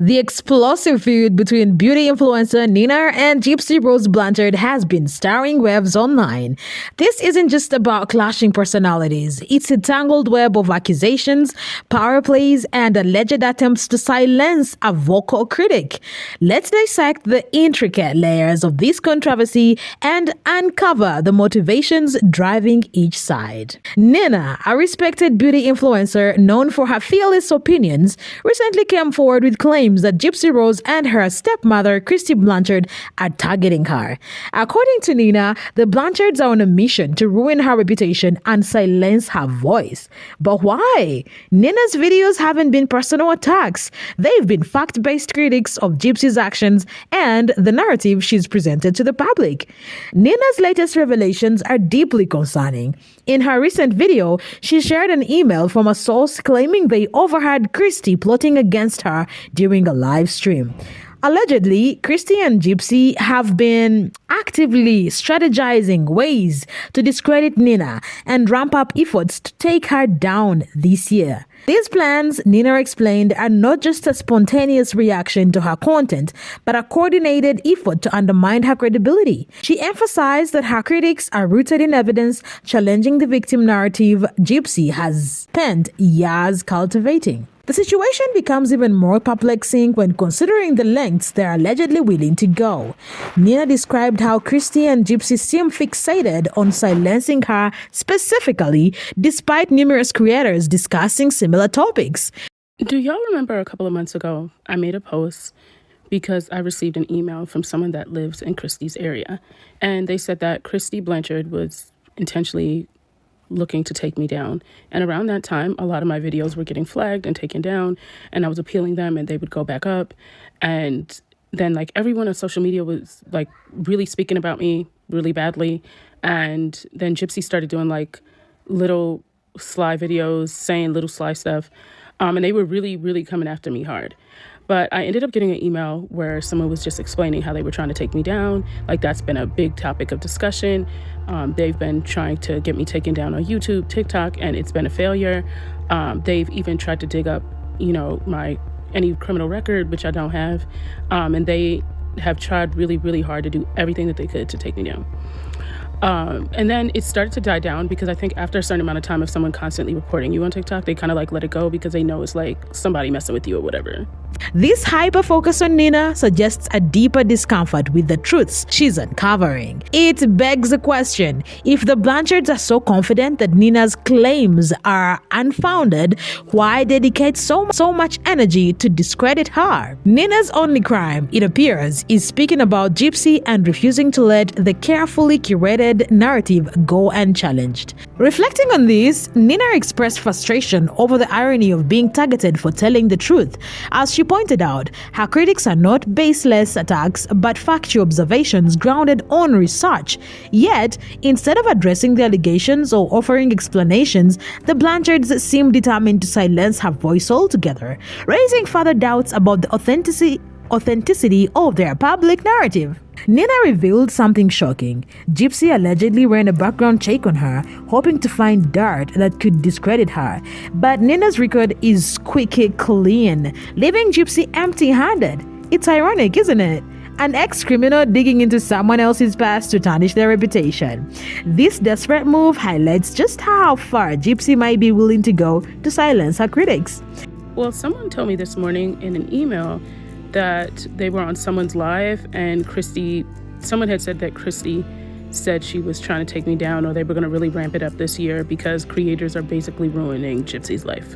The explosive feud between beauty influencer Nina and Gypsy Rose Blanchard has been stirring webs online. This isn't just about clashing personalities. It's a tangled web of accusations, power plays, and alleged attempts to silence a vocal critic. Let's dissect the intricate layers of this controversy and uncover the motivations driving each side. Nina, a respected beauty influencer known for her fearless opinions, recently came forward with claims that Gypsy Rose and her stepmother, Christie Blanchard, are targeting her. According to Nina, the Blanchards are on a mission to ruin her reputation and silence her voice. But why? Nina's videos haven't been personal attacks. They've been fact-based critiques of Gypsy's actions and the narrative she's presented to the public. Nina's latest revelations are deeply concerning. In her recent video, she shared an email from a source claiming they overheard Christie plotting against her during a live stream. Allegedly, Christie and Gypsy have been actively strategizing ways to discredit Nina and ramp up efforts to take her down this year. These plans, Nina explained, are not just a spontaneous reaction to her content, but a coordinated effort to undermine her credibility. She emphasized that her critics are rooted in evidence challenging the victim narrative Gypsy has spent years cultivating. The situation becomes even more perplexing when considering the lengths they're allegedly willing to go. Nina described how Christie and Gypsy seem fixated on silencing her specifically, despite numerous creators discussing similar topics. Do y'all remember a couple of months ago, I made a post because I received an email from someone that lives in Christie's area, and they said that Christie Blanchard was intentionally looking to take me down. And around that time, a lot of my videos were getting flagged and taken down, and I was appealing them and they would go back up. And then everyone on social media was really speaking about me really badly. And then Gypsy started doing little sly videos, saying little sly stuff. And they were really, really coming after me hard. But I ended up getting an email where someone was just explaining how they were trying to take me down. That's been a big topic of discussion. They've been trying to get me taken down on YouTube, TikTok, and it's been a failure. They've even tried to dig up, any criminal record, which I don't have. And they have tried really, really hard to do everything that they could to take me down. And then it started to die down because I think after a certain amount of time of someone constantly reporting you on TikTok, they kind of let it go because they know it's somebody messing with you or whatever. This hyper-focus on Nina suggests a deeper discomfort with the truths she's uncovering. It begs the question, if the Blanchards are so confident that Nina's claims are unfounded, why dedicate so much energy to discredit her? Nina's only crime, it appears, is speaking about Gypsy and refusing to let the carefully curated narrative go unchallenged. Reflecting on this, Nina expressed frustration over the irony of being targeted for telling the truth. As she pointed out, her critics are not baseless attacks but factual observations grounded on research. Yet, instead of addressing the allegations or offering explanations, the Blanchards seem determined to silence her voice altogether, raising further doubts about the authenticity of their public narrative. Nina revealed something shocking. Gypsy allegedly ran a background check on her, hoping to find dirt that could discredit her. But Nina's record is squeaky clean, leaving Gypsy empty-handed. It's ironic, isn't it? An ex-criminal digging into someone else's past to tarnish their reputation. This desperate move highlights just how far Gypsy might be willing to go to silence her critics. Well, someone told me this morning in an email that they were on someone's live and someone had said that Christie said she was trying to take me down or they were going to really ramp it up this year because creators are basically ruining Gypsy's life.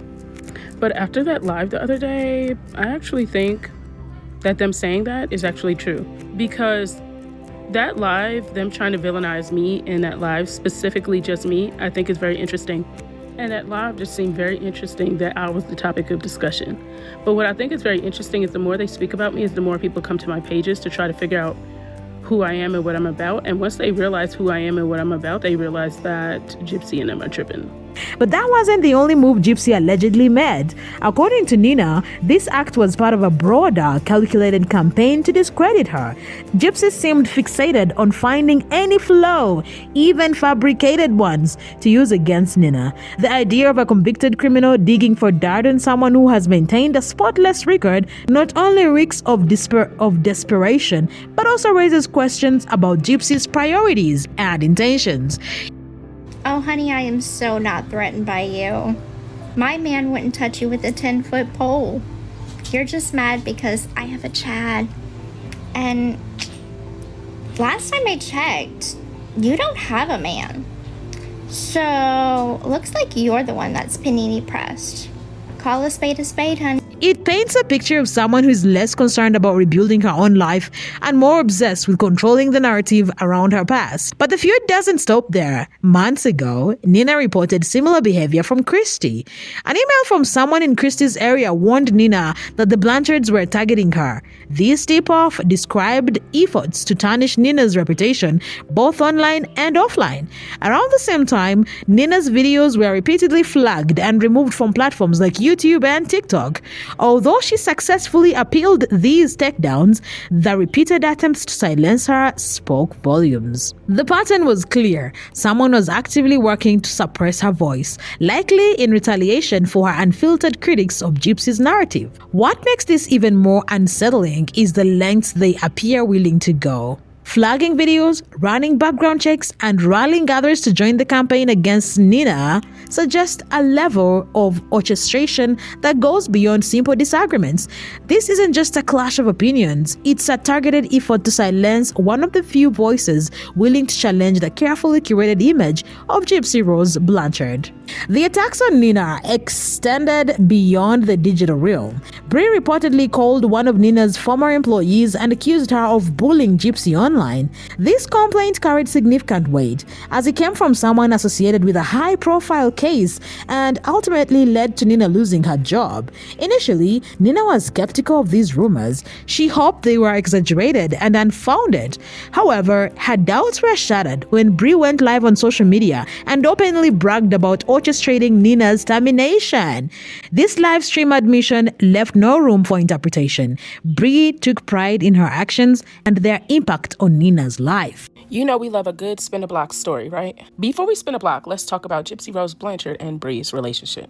But after that live the other day, I actually think that them saying that is actually true, because that live, them trying to villainize me in that live, specifically just me, I think is very interesting. And that live just seemed very interesting that I was the topic of discussion. But what I think is very interesting is the more they speak about me is the more people come to my pages to try to figure out who I am and what I'm about. And once they realize who I am and what I'm about, they realize that Gypsy and them are tripping. But that wasn't the only move Gypsy allegedly made. According to Nina, this act was part of a broader, calculated campaign to discredit her. Gypsy seemed fixated on finding any flaw, even fabricated ones, to use against Nina. The idea of a convicted criminal digging for dirt on someone who has maintained a spotless record not only reeks of desperation, but also raises questions about Gypsy's priorities and intentions. Oh, honey, I am so not threatened by you. My man wouldn't touch you with a 10-foot pole. You're just mad because I have a Chad. And last time I checked, you don't have a man. So, looks like you're the one that's panini pressed. Call a spade, honey. It paints a picture of someone who is less concerned about rebuilding her own life and more obsessed with controlling the narrative around her past. But the feud doesn't stop there. Months ago, Nina reported similar behavior from Christie. An email from someone in Christie's area warned Nina that the Blanchards were targeting her. This tip-off described efforts to tarnish Nina's reputation, both online and offline. Around the same time, Nina's videos were repeatedly flagged and removed from platforms like YouTube and TikTok. Although she successfully appealed these takedowns, the repeated attempts to silence her spoke volumes. The pattern was clear. Someone was actively working to suppress her voice, likely in retaliation for her unfiltered critics of Gypsy's narrative. What makes this even more unsettling is the lengths they appear willing to go. Flagging videos, running background checks, and rallying others to join the campaign against Nina suggest a level of orchestration that goes beyond simple disagreements. This isn't just a clash of opinions, it's a targeted effort to silence one of the few voices willing to challenge the carefully curated image of Gypsy Rose Blanchard. The attacks on Nina extended beyond the digital realm. Bree reportedly called one of Nina's former employees and accused her of bullying Gypsy online. This complaint carried significant weight, as it came from someone associated with a high-profile case and ultimately led to Nina losing her job. Initially, Nina was skeptical of these rumors. She hoped they were exaggerated and unfounded. However, her doubts were shattered when Bree went live on social media and openly bragged about orchestrating Nina's termination. This live stream admission left no room for interpretation. Bree took pride in her actions and their impact on Nina's life. You know we love a good spin a block story, right? Before we spin a block, let's talk about Gypsy Rose Blanchard and Bree's relationship.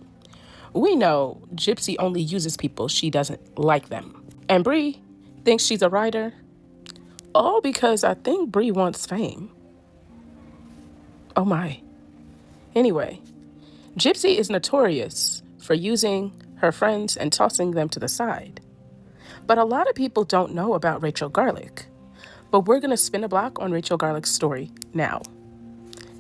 We know Gypsy only uses people she doesn't like them. And Bree thinks she's a writer, all because I think Bree wants fame. Oh my. Anyway, Gypsy is notorious for using her friends and tossing them to the side. But a lot of people don't know about Rachel Garlick. But we're going to spin a block on Rachel Garlick's story now.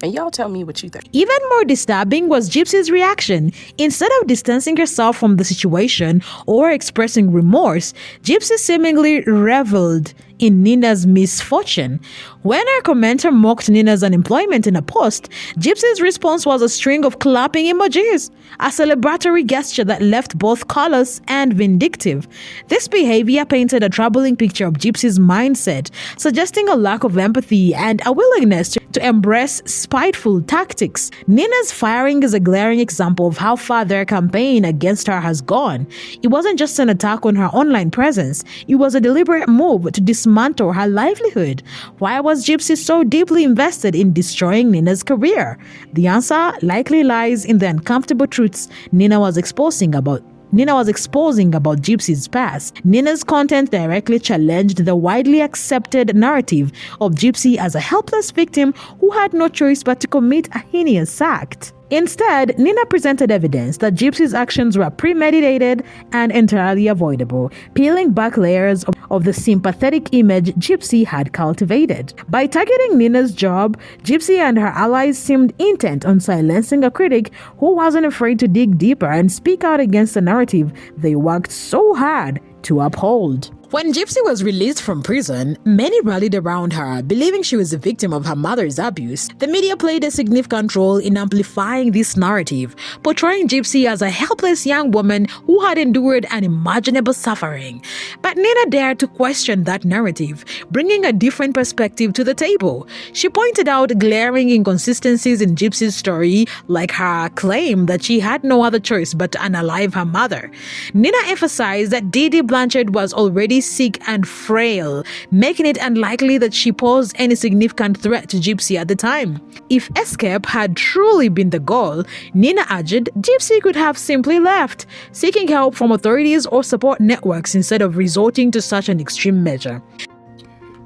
And y'all tell me what you think. Even more disturbing was Gypsy's reaction. Instead of distancing herself from the situation or expressing remorse, Gypsy seemingly reveled in Nina's misfortune. When her commenter mocked Nina's unemployment in a post, Gypsy's response was a string of clapping emojis, a celebratory gesture that left both callous and vindictive. This behavior painted a troubling picture of Gypsy's mindset, suggesting a lack of empathy and a willingness to embrace spiteful tactics. Nina's firing is a glaring example of how far their campaign against her has gone. It wasn't just an attack on her online presence, it was a deliberate move to dismantle her livelihood. Why was Gypsy so deeply invested in destroying Nina's career? The answer likely lies in the uncomfortable truths Nina was exposing about Gypsy's past. Nina's content directly challenged the widely accepted narrative of Gypsy as a helpless victim who had no choice but to commit a heinous act. Instead, Nina presented evidence that Gypsy's actions were premeditated and entirely avoidable, peeling back layers of the sympathetic image Gypsy had cultivated. By targeting Nina's job, Gypsy and her allies seemed intent on silencing a critic who wasn't afraid to dig deeper and speak out against the narrative they worked so hard to uphold. When Gypsy was released from prison, many rallied around her, believing she was a victim of her mother's abuse. The media played a significant role in amplifying this narrative, portraying Gypsy as a helpless young woman who had endured unimaginable suffering. But Nina dared to question that narrative, bringing a different perspective to the table. She pointed out glaring inconsistencies in Gypsy's story, like her claim that she had no other choice but to unalive her mother. Nina emphasized that Dee Blanchard was already sick and frail, making it unlikely that she posed any significant threat to Gypsy at the time. If escape had truly been the goal, Nina urged Gypsy could have simply left, seeking help from authorities or support networks instead of resorting to such an extreme measure.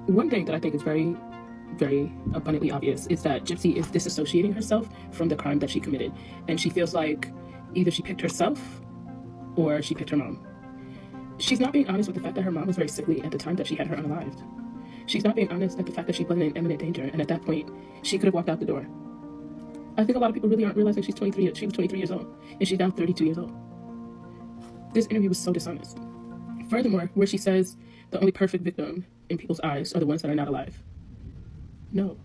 One thing that I think is very abundantly obvious is that Gypsy is disassociating herself from the crime that she committed, and she feels like either she picked herself or she picked her mom. She's not being honest with the fact that her mom was very sickly at the time that she had her unalived. She's not being honest at the fact that she wasn't in imminent danger, and at that point, she could have walked out the door. I think a lot of people really aren't realizing she was 23 years old, and she's now 32 years old. This interview was so dishonest. Furthermore, where she says the only perfect victim in people's eyes are the ones that are not alive. No.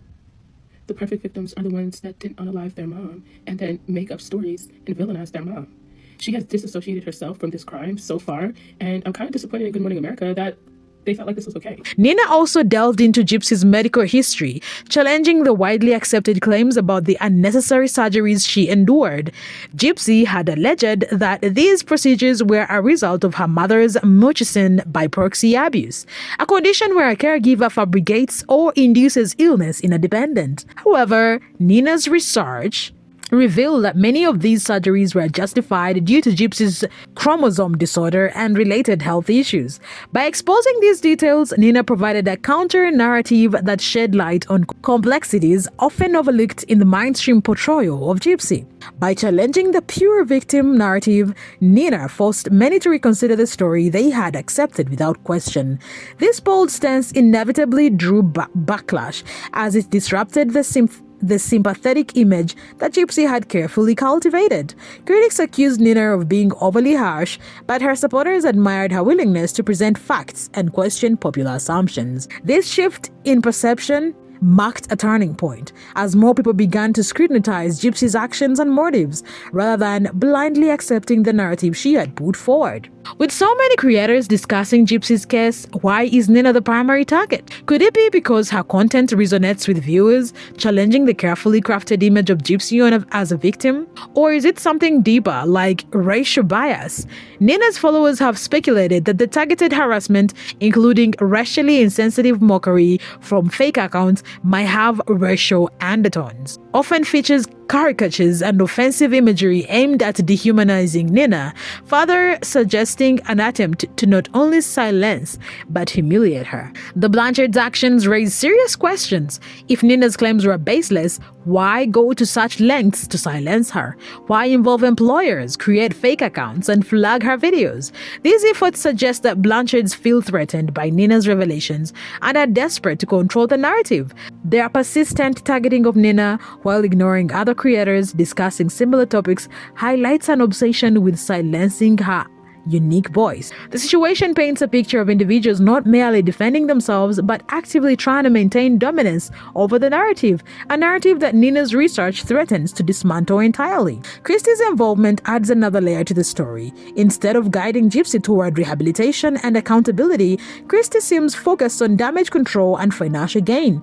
The perfect victims are the ones that didn't unalive their mom and then make up stories and villainize their mom. She has disassociated herself from this crime so far, and I'm kind of disappointed in Good Morning America that they felt like this was okay. Nina also delved into Gypsy's medical history, challenging the widely accepted claims about the unnecessary surgeries she endured. Gypsy had alleged that these procedures were a result of her mother's Murchison by proxy abuse, a condition where a caregiver fabricates or induces illness in a dependent. However, Nina's research revealed that many of these surgeries were justified due to Gypsy's chromosome disorder and related health issues. By exposing these details, Nina provided a counter-narrative that shed light on complexities often overlooked in the mainstream portrayal of Gypsy. By challenging the pure victim narrative, Nina forced many to reconsider the story they had accepted without question. This bold stance inevitably drew backlash as it disrupted the sympathetic image that Gypsy had carefully cultivated. Critics accused Nina of being overly harsh, but her supporters admired her willingness to present facts and question popular assumptions. This shift in perception marked a turning point as more people began to scrutinize Gypsy's actions and motives rather than blindly accepting the narrative she had put forward. With so many creators discussing Gypsy's case, why is Nina the primary target? Could it be because her content resonates with viewers, challenging the carefully crafted image of Gypsy as a victim? Or is it something deeper, like racial bias? Nina's followers have speculated that the targeted harassment, including racially insensitive mockery from fake accounts, might have racial undertones. Often features caricatures and offensive imagery aimed at dehumanizing Nina, further suggesting an attempt to not only silence but humiliate her. The Blanchards' actions raise serious questions. If Nina's claims were baseless, why go to such lengths to silence her? Why involve employers, create fake accounts, and flag her videos? These efforts suggest that Blanchards feel threatened by Nina's revelations and are desperate to control the narrative. Their persistent targeting of Nina while ignoring other creators discussing similar topics highlights an obsession with silencing her unique voice. The situation paints a picture of individuals not merely defending themselves but actively trying to maintain dominance over the narrative, a narrative that Nina's research threatens to dismantle entirely. Christie's involvement adds another layer to the story. Instead of guiding Gypsy toward rehabilitation and accountability, Christie seems focused on damage control and financial gain.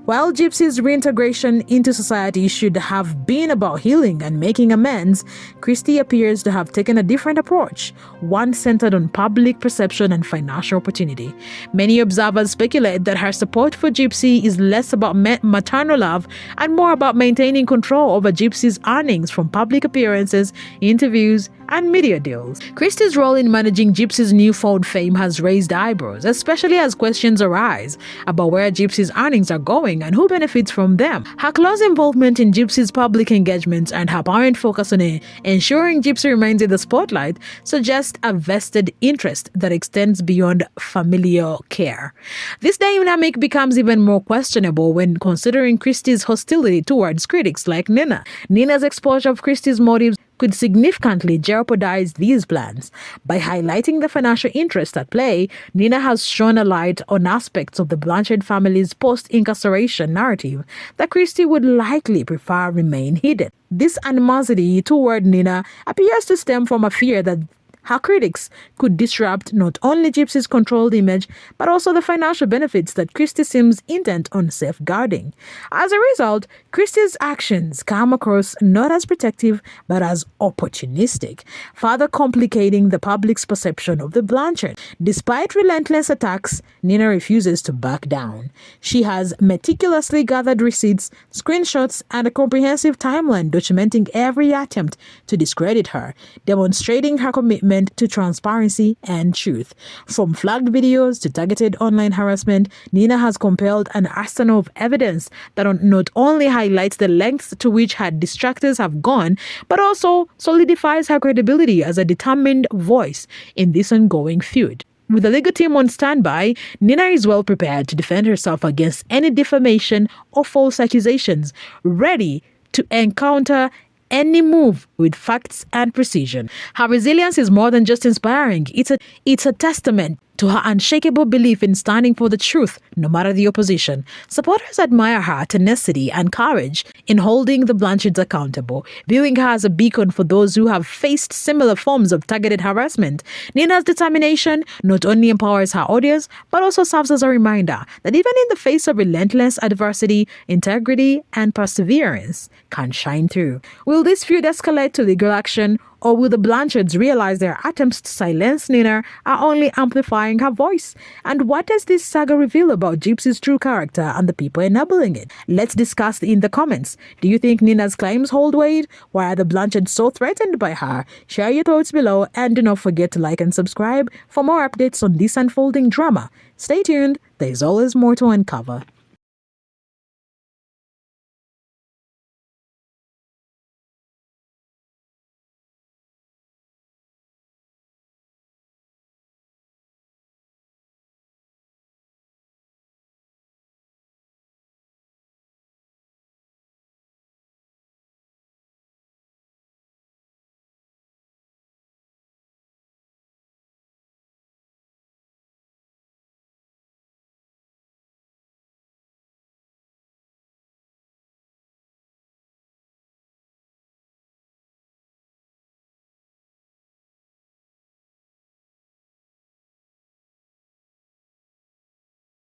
While Gypsy's reintegration into society should have been about healing and making amends, Christie appears to have taken a different approach, one centered on public perception and financial opportunity. Many observers speculate that her support for Gypsy is less about maternal love and more about maintaining control over Gypsy's earnings from public appearances, interviews, and media deals. Christie's role in managing Gypsy's newfound fame has raised eyebrows, especially as questions arise about where Gypsy's earnings are going and who benefits from them. Her close involvement in Gypsy's public engagements and her apparent focus on ensuring Gypsy remains in the spotlight suggest a vested interest that extends beyond familial care. This dynamic becomes even more questionable when considering Christie's hostility towards critics like Nina. Nina's exposure of Christie's motives could significantly jeopardize these plans. By highlighting the financial interest at play, Nina has shone a light on aspects of the Blanchard family's post-incarceration narrative that Christie would likely prefer remain hidden. This animosity toward Nina appears to stem from a fear that her critics could disrupt not only Gypsy's controlled image, but also the financial benefits that Christie seems intent on safeguarding. As a result, Christie's actions come across not as protective, but as opportunistic, further complicating the public's perception of the Blanchard. Despite relentless attacks, Nina refuses to back down. She has meticulously gathered receipts, screenshots, and a comprehensive timeline documenting every attempt to discredit her, demonstrating her commitment to transparency and truth. From flagged videos to targeted online harassment, Nina has compiled an arsenal of evidence that not only highlights the lengths to which her distractors have gone, but also solidifies her credibility as a determined voice in this ongoing feud. With the legal team on standby, Nina is well prepared to defend herself against any defamation or false accusations, ready to encounter any move with facts and precision. Her resilience is more than just inspiring. It's a testament to her unshakable belief in standing for the truth, no matter the opposition. Supporters admire her tenacity and courage in holding the Blanchards accountable, viewing her as a beacon for those who have faced similar forms of targeted harassment. Nina's determination not only empowers her audience, but also serves as a reminder that even in the face of relentless adversity, integrity and perseverance can shine through. Will this feud escalate to legal action, or will the Blanchards realize their attempts to silence Nina are only amplifying her voice? And what does this saga reveal about Gypsy's true character and the people enabling it? Let's discuss in the comments. Do you think Nina's claims hold weight? Why are the Blanchards so threatened by her? Share your thoughts below and do not forget to like and subscribe for more updates on this unfolding drama. Stay tuned, there's always more to uncover.